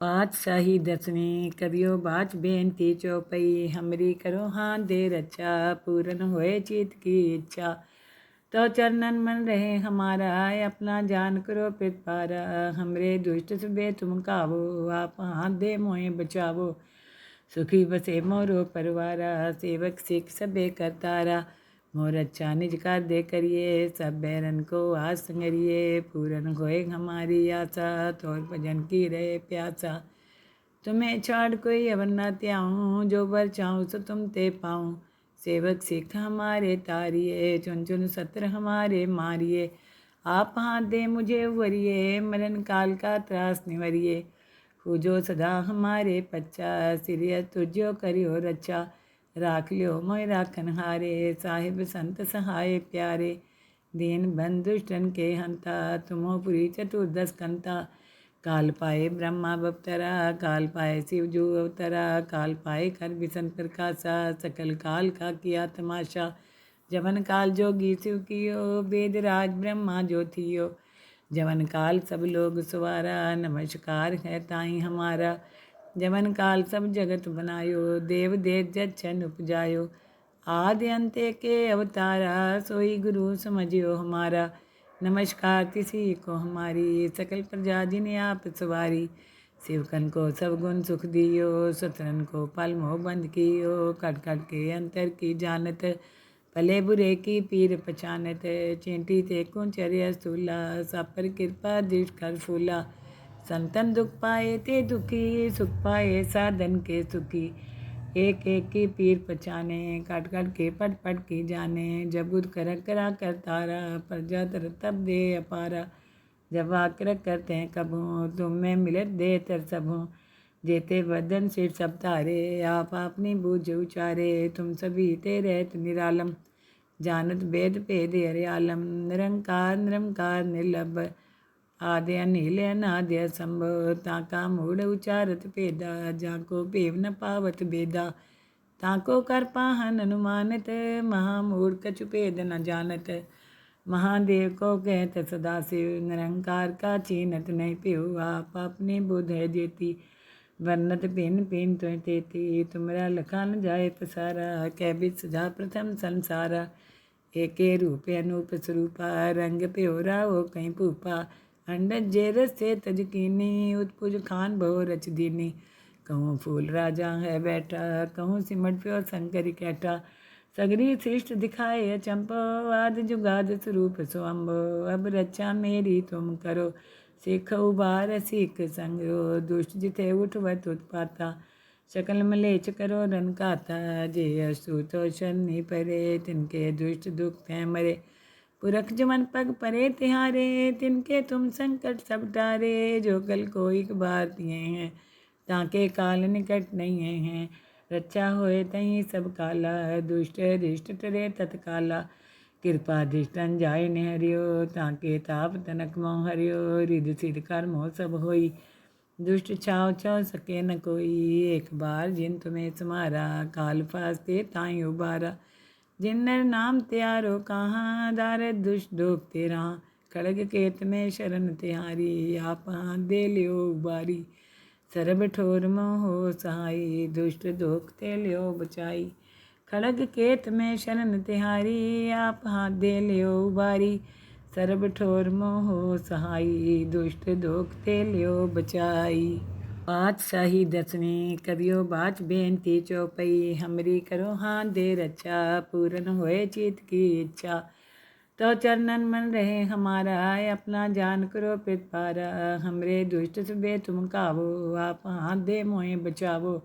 पातशाही दसवीं करियो बाच बेनती चौपई हमरी करो हाँ दे रचा पूरन होए चित की इच्छा। तो चरणन मन रहे हमारा अपना जान करो पितपारा। हमरे दुष्ट सुबे तुम कावो आप हाथ दे मोए बचावो। सुखी बसे मोरो परवारा सेवक सिख सबे करतारा। मोर अच्छा निज कर दे करिए सब बैरन को आस संगरिए। पूरन होए हमारी आशा तोर भजन की रहे प्यासा। तुम्हें छाड़ कोई अवर न त्याऊँ जो बर चाहूँ सो तुम ते पाऊँ। सेवक सिख हमारे तारिये चुन चुन सत्र हमारे मारिए। आप हाथ दे मुझे उवरिए मरण काल का त्रास निवरिए। पूजो सदा हमारे पच्चा सिरिय तुझो करियो रचा। राख लियो मोय राखन हारे साहिब संत सहाय प्यारे। दीन बंधुष्टन के हंता तुमो पुरी चतुर्दश कंता। काल पाए ब्रह्मा बपतरा काल पाए शिव जो अवतरा। काल पाए कर बिसन प्रकाशा सकल काल का किया तमाशा। जवन काल जोगी शिव कियो वेद राज ब्रह्मा जो थियो। जवन काल सब लोग सवारा नमस्कार है ताई हमारा। जवन काल सब जगत बनायो देव देव जच्छन उपजायो। आदि अंत्य के अवतारा सोई गुरु समझियो हमारा। नमस्कार तिसी को हमारी सकल प्रजा जिन्हें आप सवारी। शिवकन को सब गुण सुख दियो सुतरन को पल मोह बंद कियो। कट कट के अंतर की जानत भले बुरे की पीर पहचानत। चेंटी ते कुंचर्य स्थूला सब पर कृपा दृष्ट कर फूला। संतन दुख पाए ते दुखी सुख पाए साधन के सुखी। एक एक की पीर पहचाने काट काट के पट पट की जाने। जब बुध कर करा कर तारा प्रजा तर तब दे अपारा। जब आकर करते हैं कबूँ तुम में मिलत दे तर सबूँ। जेते बदन सिर सब तारे आप अपनी बूझ उचारे। तुम सभी ते रहत निरालम जानत वेद भेद हरियालम। निरंकार निरंकार निर्लभ आदि अनिल अनादि असंभव। ताका मूढ़ उचारत भेदा जाको भेव न पावत भेदा। ताको कर पाहन अनुमानत महामूढ़ कछु भेद न जानत। महादेव को कहत सदाशिव निरंकार का चीनत नहीं पियो। आप अपनी बुध है जेती वर्णत पिन पिन तुय तेती। तुमरा लखा न जाए पसारा कै बिच सजा प्रथम संसारा। एके रूप अनूप स्वरूपा रंग प्योरा हो कहीं भूपा। अंडज जेरस से तजकीनी उत्पुज खान बहु रच दीनी। कहूँ फूल राजा है बैठा कहूँ सिमट प्यो शंकर कैठा। सगरी सृष्ट दिखाए चंपो आद जुगाद स्वरूप स्वम्भो। अब रक्षा मेरी तुम करो सिख उबार सिख संगरो। दुष्ट जिथे उठवत उत्पाता सकल मलेच करो रन काता। जे असु तो शनि परे तिनके दुष्ट दुख हैं मरे। पुरख जमन पग परे तिहारे तिनके तुम संकट सब टारे। जो कल को एक बार दिए हैं ताके काल निकट नहीं हैं। रक्षा होए तहीं सब काला दुष्ट दृष्ट टरे तत्काला। कृपा दृष्टन जाय ने हरियो ताके ताप तनक मोह हरियो। रिद सिद्ध कर मोह सब होई दुष्ट छाव छाव सके न कोई। एक बार जिन तुम्हें समारा काल फास्ते ताई उबारा। जिन नर नाम त्यारो कहाँ दारद दुष्ट डोक तेरा। खड़ग केत में शरण तिहारी आप हाथ दे लियो उबारी। सरब ठोर मोहो सहाई दुष्ट दोख ते लियो बचाई। खड़ग केत में शरण तिहारी आप हाथ दे लियो उबारी। सरब ठोर मोहो सहाई दुष्ट दोख ते लियो बचाई। पातशाही दसवीं करियो बाच बेनती चौपई हमरी करो हाँ दे रचा पूरन होए चित की इच्छा। तो चरणन मन रहे हमारा अपना जान करो पितपारा। हमरे दुष्ट सुबे तुम कावो आप हाथ दे मोए बचावो।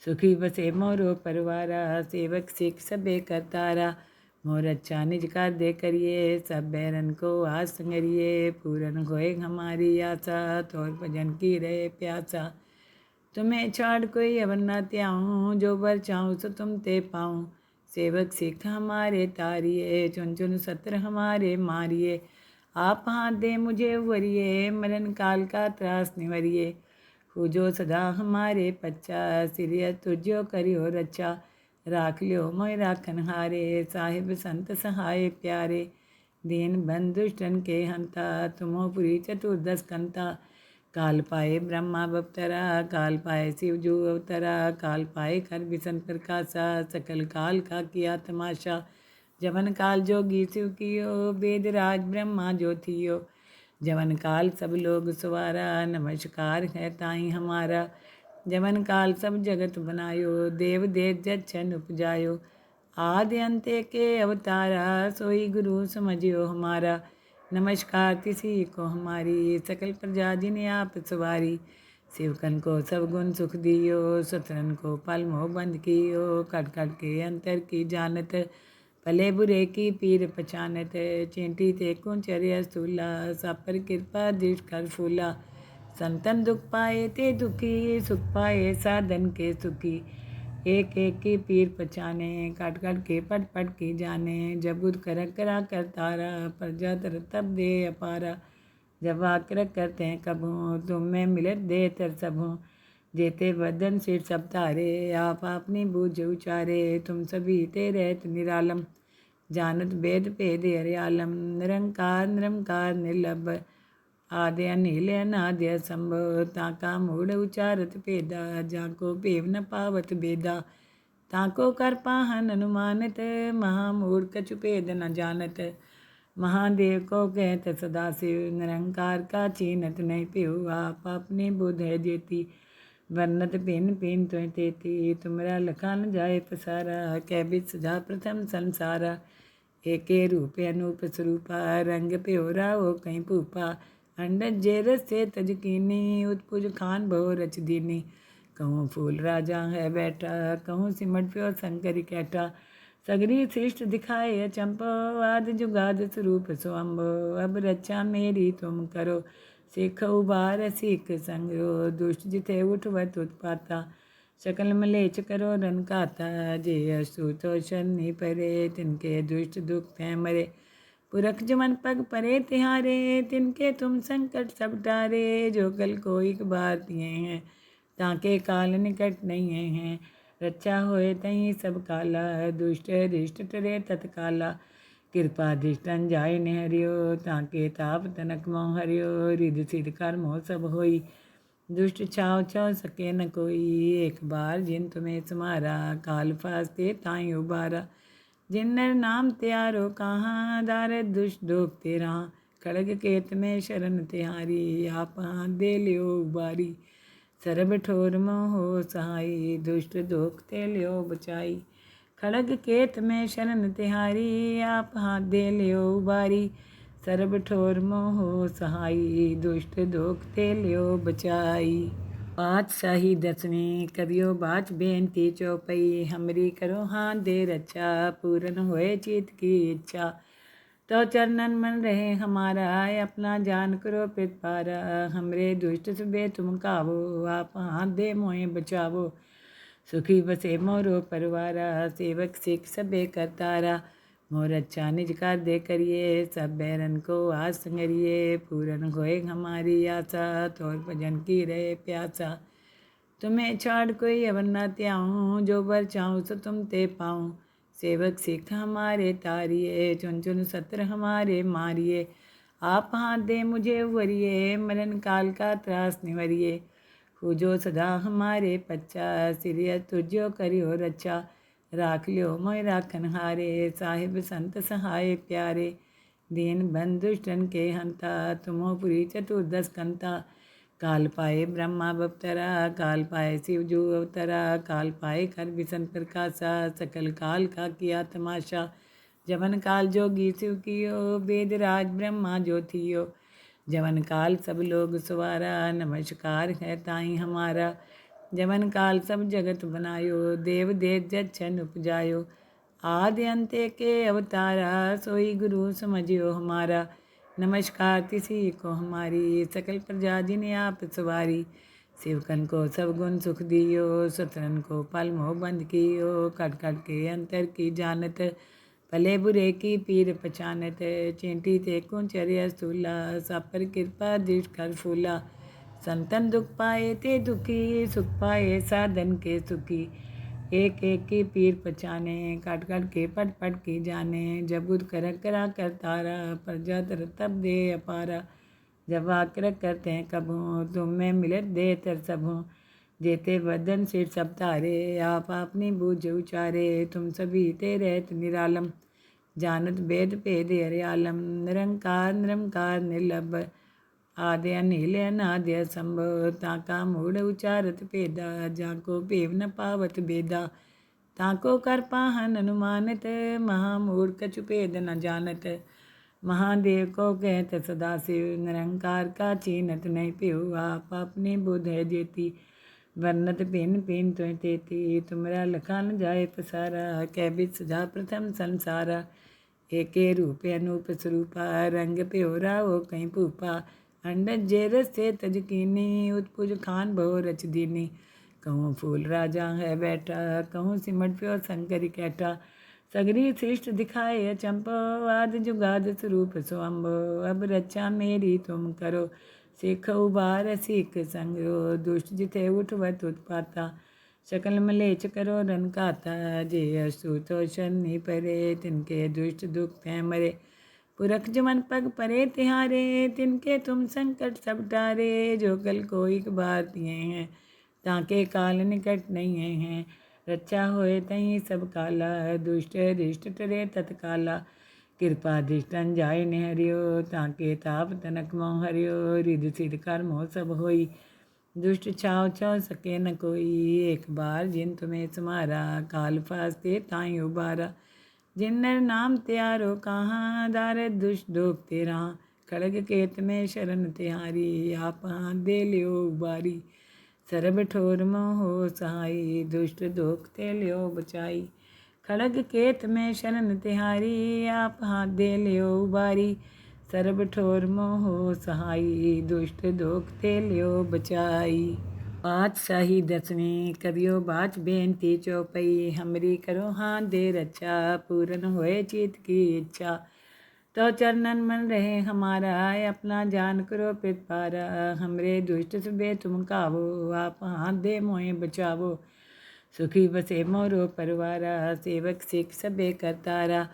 सुखी बसे मोरो परवारा सेवक सिख सबे करतारा। मोर अच्छा निज कर दे करिए सब बैरन को आस संगरिए। पूरन होए हमारी आशा तोर भजन की रहे प्यासा। तुम्हें छाड़ कोई अवर न त्याऊँ जो बर चाहूँ सो तुम ते पाऊँ। सेवक सिख हमारे तारिये चुन चुन सत्र हमारे मारिए। आप हाथ दे मुझे उवरिए मरण काल का त्रास निवरिए। पूजो सदा हमारे पच्चा सिरिय तुझो करियो रचा। राख लियो मोय राखन हारे साहिब संत सहाय प्यारे। दीन बंधुष्टन के हंता तुमो पुरी चतुर्दश कंता। काल पाए ब्रह्मा बपतरा, काल पाए शिव जो अवतरा, काल पाए कर बिसन प्रकाशा, सकल काल का किया तमाशा। जवन काल जोगी शिव कियो, वेद राज ब्रह्मा जो थियो। जवन काल सब लोग सवारा, नमस्कार है ताई हमारा। जवन काल सब जगत बनायो, देव देव जच्छन उपजायो। आदि अंत्य के अवतारा, सोई गुरु समझियो हमारा। नमस्कार तिसी को हमारी, सकल प्रजा जिन्हें आप सवारी। शिवकन को सब गुण सुख दियो, सुतरन को पल मोह बंद कियो। कट कट के अंतर की जानत, भले बुरे की पीर पहचानत। चेंटी ते कुंचर्य स्थूला, सब पर कृपा दृष्ट कर फूला। संतन दुख पाए ते दुखी, सुख पाए साधन के सुखी। एक एक की पीर पहचाने, काट काट के पट पट की जाने। जब बुध कर करा कर तारा, प्रजा तर तब दे अपारा। जब आकर करते हैं कबूँ, तुम में मिलत दे तर सबूँ। जेते बदन सिर सब तारे, आप अपनी बूझ उचारे। तुम सभी ते रहत निरालम, जानत वेद भेद हरियालम। निरंकार निरंकार निर्लभ, आदि अनिल अनादि असंभव। ताका मूढ़ उचारत भेदा, जाको भेव न पावत बेदा। ताको कर पाहन अनुमानित, महामूढ़ कछु भेद न जानत। महादेव को कहत सदाशिव, निरंकार का चीनत नहीं पियो। आप अपनी बुध है जेती, वर्णत पिन पिन तुम तेती। तुमरा लखा न जाए पसारा, कै बिच सजा प्रथम संसारा। एके रूप अनूप स्वरूपा, रंग प्योरा हो कहीं भूपा। अंडज जेरस से तजकीनी, उत्पुज खान बहु रच दीनी। कहूँ फूल राजा है बैठा, कहूँ सिमट प्यो शंकर कैठा। सगरी सृष्ट दिखाए चंपो, आदि जुगाद स्वरूप स्वम्भो। अब रक्षा मेरी तुम करो, सिख उबार सिख संगरो। दुष्ट जिथे उठवत उत्पाता, सकल मलेच करो रन काता। जे अस्तु तो शनि परे, तिनके दुष्ट दुख हैं मरे। पुरख जमन पग परे तिहारे, तिनके तुम संकट सब टारे। जो कल को एक बार दिए हैं, ताके काल निकट नहीं हैं। रक्षा होए तहीं सब काला, दुष्ट रिष्ट टरे तत्काला। कृपा दृष्टन जाय ने हरियो, ताके ताप तनक मोह हरियो। रिद सिद्ध कर मोह सब होई, दुष्ट छाव छाव सके न कोई। एक बार जिन तुम्हें समारा, काल फास्ते ताई उबारा। जिन्नर नाम त्यारो कहाँ, दारद दुष्ट दोख तेरा। खड़ग केत में शरण तिहारी, आप हाथ दे लियो उबारी। सरब ठोर मोह सहाई, दुष्ट दोख ते लियो बचाई। खड़ग केत में शरण तिहारी, आप हाथ दे लियो उबारी। सरब ठोर मोह सहाई, दुष्ट दोख ते लियो बचाई। पातशाही दसवीं करियो बाच बेनती चौपई। हमरी करो हाथ दे रक्षा, पूरन होए चित की इच्छा। तो चरणन मन रहे हमारा, अपना जान करो प्रतिपारा। हमरे दुष्ट सबे तुम कावो, आप हाथ दे मोहे बचावो। सुखी बसे मोरो परवारा, सेवक सिख सबे करतारा। मोर अच्छा निज कर दे करिए, सब बैरन को आस संगरिए। पूरन होए हमारी आशा, तोर भजन की रहे प्यासा। तुम्हें छाड़ कोई अवर न त्याऊँ, जो बर चाहूँ सो तुम ते पाऊँ। सेवक सिख हमारे तारिये, चुन चुन सत्र हमारे मारिए। आप हाथ दे मुझे उवरिए, मरण काल का त्रास निवरिए। हो जो सदा हमारे पच्चा, सिरिय तुझो करियो रक्षा। राख लियो मोय राखन हारे, साहिब संत सहाय प्यारे। दीन बंधुष्टन के हंता, तुमो पुरी चतुर्दश कंता। काल पाए ब्रह्मा बपतरा, काल पाए शिव जो अवतरा। काल पाए कर बिसन प्रकाशा, सकल काल का किया तमाशा। जवन काल जोगी शिव कियो, वेद राज ब्रह्मा जो थियो। जवन काल सब लोग सवारा, नमस्कार है ताई हमारा। जवन काल सब जगत बनायो, देव देव जच्छन उपजायो। आदि अंत्य के अवतारा, सोई गुरु समझियो हमारा। नमस्कार तिसी को हमारी, सकल प्रजा जिन्हें आप सवारी। शिवकन को सब गुण सुख दियो, सुतरन को पल मोह बंद कियो। कट कट के अंतर की जानत, भले बुरे की पीर पहचानत। चेंटी ते कुंचर्य स्थूला, सब पर कृपा दृष्ट कर फूला। संतन दुख पाए ते दुखी, सुख पाए साधन के सुखी। एक एक की पीर पहचाने, काट काट के पट पट की जाने। जब बुध कर करा कर तारा, प्रजा तर तब दे अपारा। जब आकर करते हैं कबूँ, तुम में मिलत दे तर सबूँ। जेते बदन सिर सब तारे, आप अपनी बूझ उचारे। तुम सभी ते रहत निरालम, जानत भेद भेद हरियालम। निरंकार निरंकार निर्लभ, आदि अनिल अनादि असंभव। ताका मूढ़ उचारत भेदा, जाको भेव न पावत भेदा। ताको कर पाहन अनुमानित, महामूढ़ कछु भेद न जानत। महादेव को कहत सदाशिव, निरंकार का चीनत नहीं पिहु। आप अपनी बुध है जेती, वर्णत पिन पिन तुम तेती। तुमरा लखा न जाए पसारा, कै बिच सजा प्रथम संसारा। एके रूप अनूप स्वरूपा, रंग प्योरा हो कहीं भूपा। अंडज जे रस से तज कीनी, उत्पुज खान बहु रच दीनी। कहूँ फूल राजा है बैठा, कहूँ सिमट प्यो शंकर कैठा। सगरी सृष्ट दिखाए अचंपो, आद जुगाद स्वरूप स्वम्भो। अब रक्षा मेरी तुम करो, सिख उबार सिख संगरो। दुष्ट जिथे उठवत उत्पाता, सकल मलेच करो रन खाता। जे असुतोषण नहीं परे, तिनके दुष्ट दुख हैं मरे। पुरख जमन पग परे तिहारे, तिनके तुम संकट सब टारे। जो कल को एक बार पिए हैं, ताके काल निकट नहीं हैं। रक्षा होए तहीं सब काला, दुष्ट रिष्ट टरे तत्काला। कृपा दृष्टन जाय ने हरियो, ताके ताप तनक मोह हरियो। रिध सिद्ध कर्म हो सब होई, दुष्ट छाव छाव सके न कोई। एक बार जिन तुम्हें समारा, काल फास्ते ताई उबारा। जिन नर नाम त्यारो कहाँ, दार दुष्ट दोख तेरा। खड़ग केत में शरण तिहारी, आप हाथ दे लियो उबारी। सरब ठोर मोहो सहाई, दुष्ट दोख ते लियो बचाई। खड़ग केत में शरण तिहारी, आप हाथ दे लियो उबारी। सरब ठोर मोहो सहाई, दुष्ट दोख ते लियो बचाई। पातशाही दसवीं करियो बाच बेनती चौपई। हमरी करो हाथ दे रक्षा, पूरन होए चित की इच्छा। तो चरणन मन रहे हमारा, अपना जान करो पितपारा। हमरे दुष्ट सुबे तुम कावो, आप हाथ दे मोहे बचावो। सुखी बसे मोरो परवारा, सेवक सिख सबे करतारा।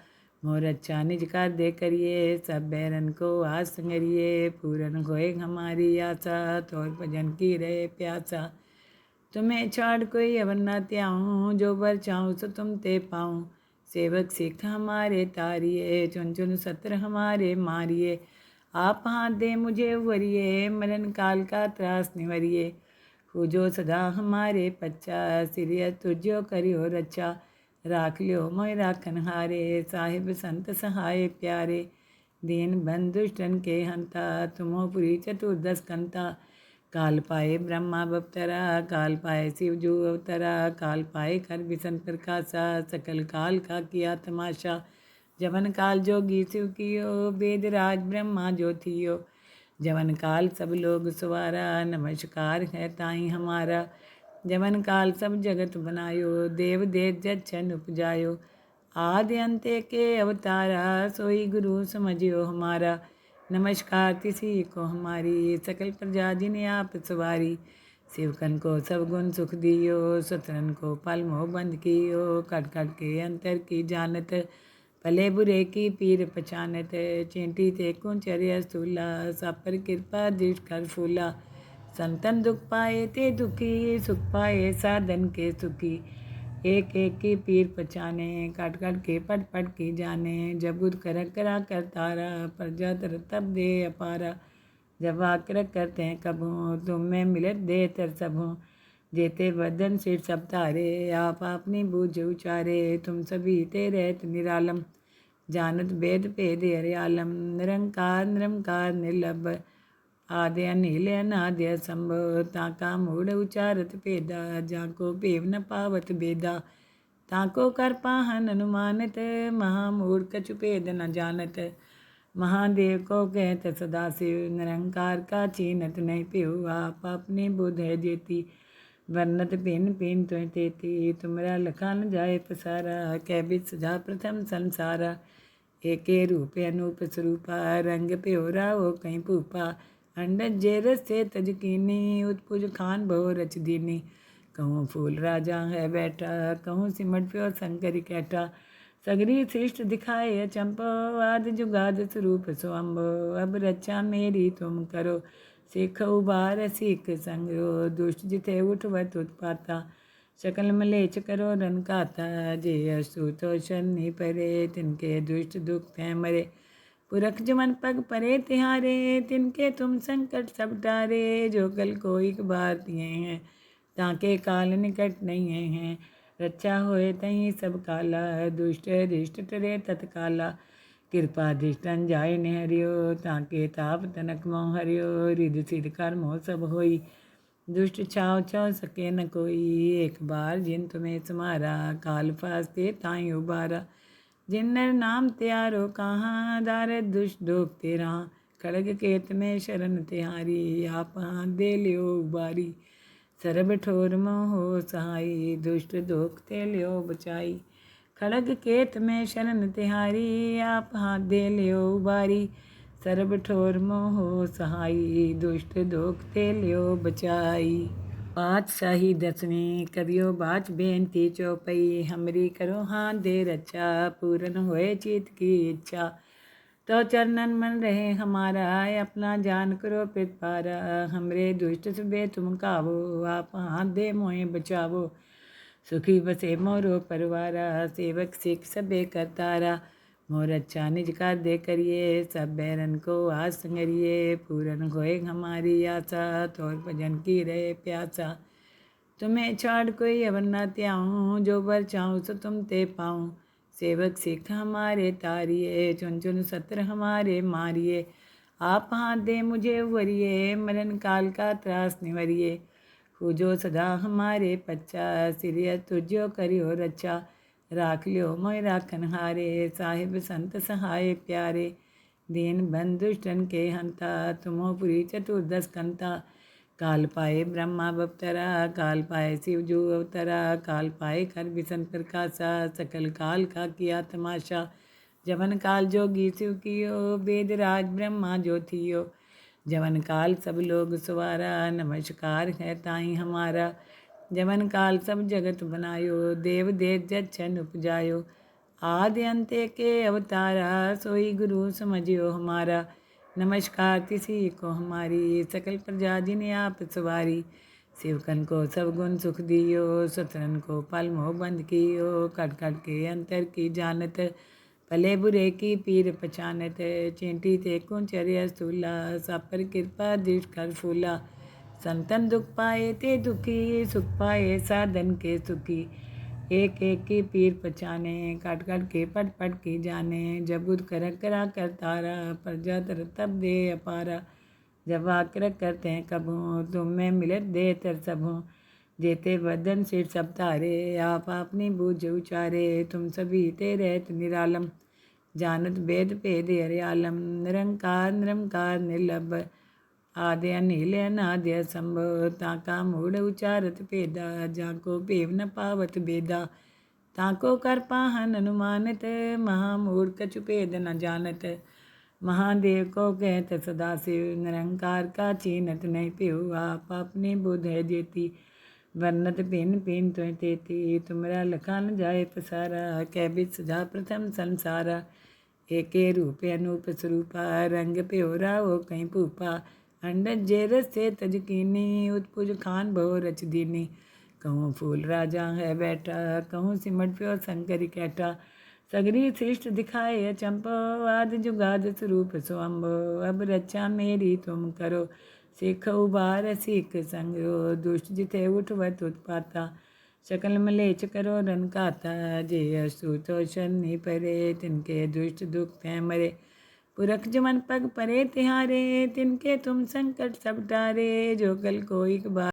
मोर अच्छा निज कर दे करिए, सब बैरन को आस संगरिए। पूरन होए हमारी आशा, तोर भजन की रहे प्यासा। तुम्हें छाड़ कोई अवर न त्याऊँ, जो बर चाहूँ सो तुम ते पाऊँ। सेवक सिख हमारे तारिये, चुन चुन सत्र हमारे मारिए। आप हाथ दे मुझे उवरिए, मरण काल का त्रास निवरिए। हो जो सदा हमारे पच्चा, सिरिय तुझो करियो रक्षा। राख लियो मोय राखन हारे, साहिब संत सहाय प्यारे। दीन बंधुष्टन के हंता, तुमो पुरी चतुर्दश कंता। काल पाए ब्रह्मा बपतरा, काल पाए शिव जो अवतरा। काल पाए कर विसन प्रकाशा, सकल काल का किया तमाशा। जवन काल जोगी शिव कियो, वेद राज ब्रह्मा जो थियो। जवन काल सब लोग सवारा, नमस्कार है ताई हमारा। जवन काल सब जगत बनायो, देव देव जच्छन उपजायो। आदि अंत्य के अवतारा, सोई गुरु समझियो हमारा। नमस्कार तिसी को हमारी, सकल प्रजा जिन्हें आप सवारी। शिवकन को सब गुण सुख दियो, सतरन को पल मोह बंद कियो। कट कट के अंतर की जानत, भले बुरे की पीर पहचानत। चेंटी ते कुंचर्य स्थूला, सब पर कृपा दृष्ट कर फूला। संतन दुख पाए ते दुखी, सुख पाए साधन के सुखी। एक एक की पीर पहचाने, काट काट के पट पट की जाने। जब बुध कर करा कर तारा, प्रजा तर तब दे अपारा। जब आकर करते हैं कबूँ, तुम में मिलत दे तर सबूँ। जेते बदन सिर सब तारे, आप अपनी बूझ उचारे। तुम सभी ते रहत निरालम, जानत भेद भेद हरियालम। निरंकार निरंकार निर्लभ, आदि अनिल अनादि असंभव। ताका मूढ़ उचारत भेदा, जाको भेव न पावत भेदा। ताको कर पाहन अनुमानित, महामूढ़ कछु भेद न जानत। महादेव को कहत सदाशिव, निरंकार का चीनत नहीं पिहु। आप अपनी बुध है जेती, वर्णत पिन पिन तुम तेती। तुमरा लखा न जाए पसारा, कै बिच सजा प्रथम संसारा। एके रूप अनूप स्वरूपा, रंग प्योरा हो कहीं भूपा। अंडज जे रस से तज कीनी, उत्पुज खान बहु रच दीनी। कहूँ फूल राजा है बैठा, कहूँ सिमट प्यो शंकर कैठा। सगरी सृष्ट दिखाए अचंपो, आद जुगाद स्वरूप स्वम्भो। अब रक्षा मेरी तुम करो, सिख उबार सीख संगरो। दुष्ट जिथे उठवत उत्पाता, सकल मलेच करो रन काता। जे असु तो शनि परे, तिनके दुष्ट दुख हैं मरे। पुरख जमन पग परे तिहारे, तिनके तुम संकट सब टारे। जो कल को एक बार तिए हैं, ताके काल निकट नहीं हैं। रक्षा होए तहीं सब काला, दुष्ट रिष्ट टरे तत्काला। कृपा दृष्टन जाय निहरियो, ताके ताप तनक मोह हरियो। रिध सिद्ध कर्म हो सब होई, दुष्ट छाव छाव सके न कोई। एक बार जिन तुम्हें समारा, काल फास्ते ताई उबारा। जिन नर नाम त्यारो कहाँ, दार दुष्ट डोक तेरा। खड़ग केत में शरण तिहारी, आप हाथ दे लियो उबारी। सरब ठोर मोहो सहाई, दुष्ट दोख ते लियो बचाई। खड़ग केत में शरण तिहारी, आप हाथ दे लियो उबारी। सरब ठोर मोहो सहाई, दुष्ट दोख ते लियो बचाई। पातशाही दसवीं करियो बाच बेनती चौपई। हमरी करो हाथ दे रक्षा, पूरन होए चित की इच्छा। तो चरणन मन रहे हमारा, अपना जान करो पितपारा। हमरे दुष्ट सबे तुम कावो, आप हाथ दे मोहे बचावो। सुखी बसे मोरो परवारा, सेवक सिख सबे करतारा। मोर अच्छा निज कर दे करिए, सब बैरन को आस संगरिए। पूरन होए हमारी आशा, तोर भजन की रहे प्यासा। तुम्हें छाड़ कोई अवर न त्याऊँ, जो बर चाहूँ सो तुम ते पाऊँ। सेवक सिख हमारे तारिये, चुन चुन सत्र हमारे मारिए। आप हाथ दे मुझे उवरिए, मरण काल का त्रास निवरिए। पूजो सदा हमारे पच्चा, सिरिय तुझो करियो रक्षा। राख लियो मोय राखन हारे, साहिब संत सहाय प्यारे। दीन बंधुष्टन के हंता, तुमो पुरी चतुर्दश कंता। काल पाए ब्रह्मा बपतरा, काल पाए शिव जो अवतरा। काल पाए कर विसन प्रकाशा, सकल काल का किया तमाशा। जवन काल जोगी शिव कियो, वेद राज ब्रह्मा जो थियो। जवन काल सब लोग सवारा, नमस्कार है ताई हमारा। जवन काल सब जगत बनायो, देव देव जच्छन उपजायो। आदि अंत्य के अवतारा, सोई गुरु समझियो हमारा। नमस्कार तिसी को हमारी, सकल प्रजा जिन्हें आप सवारी। शिवकन को सब गुण सुख दियो, सतरन को पल मोह बंद कियो। कट कट के अंतर की जानत, भले बुरे की पीर पहचानत। चेंटी ते कुंचर्य स्थूला, सापर कृपा दृष्ट कर फूला। संतन दुख पाए ते दुखी, सुख पाए साधन के सुखी। एक एक की पीर पहचाने, कट कट के पट पट की जाने। जब बुध कर करा कर तारा, प्रजा तर तब दे अपारा। जब आकर करते हैं कबूँ, तुम में मिलत दे तर सबूँ। जेते बदन सिर सब तारे, आप अपनी बूझ उचारे। तुम सभी ते रहत निरालम, जानत वेद भेद हरियालम। निरंकार निरंकार निर्लभ, आदि अनिल अनादि असंभव। ताका मूढ़ उचारत भेदा, जाको भेव न पावत बेदा। ताको कर पाहन अनुमानित, महामूढ़ कछु भेद न जानत। महादेव को कहत सदाशिव, निरंकार का चीनत नहीं पियो। आप अपनी बुध है जेती, वर्णत पिन पिन तुम तेती। तुमरा लखा न जाए पसारा, कै बिच सजा प्रथम संसारा। एके रूप अनूप स्वरूपा, रंग प्योरा हो कहीं भूपा। अंडज जे रसे तजकीनी, उत्पुज खान बहु रच दीनी। कहूँ फूल राजा है बैठा, कहूँ सिमट प्यो शंकर कैठा। सगरी सृष्ट दिखाए अचंपो, आदि जुगाद स्वरूप स्वम्भो। अब रक्षा मेरी तुम करो, सिख उबार सीख संगरो। दुष्ट जिथे उठवत उत्पाता, सकल मलेच करो रन काता। जे असु तो शनि परे, तिनके दुष्ट दुख हैं मरे। पुरख जमन पग परे तिहारे, तिनके तुम संकट सब टारे। जो कल को एक बार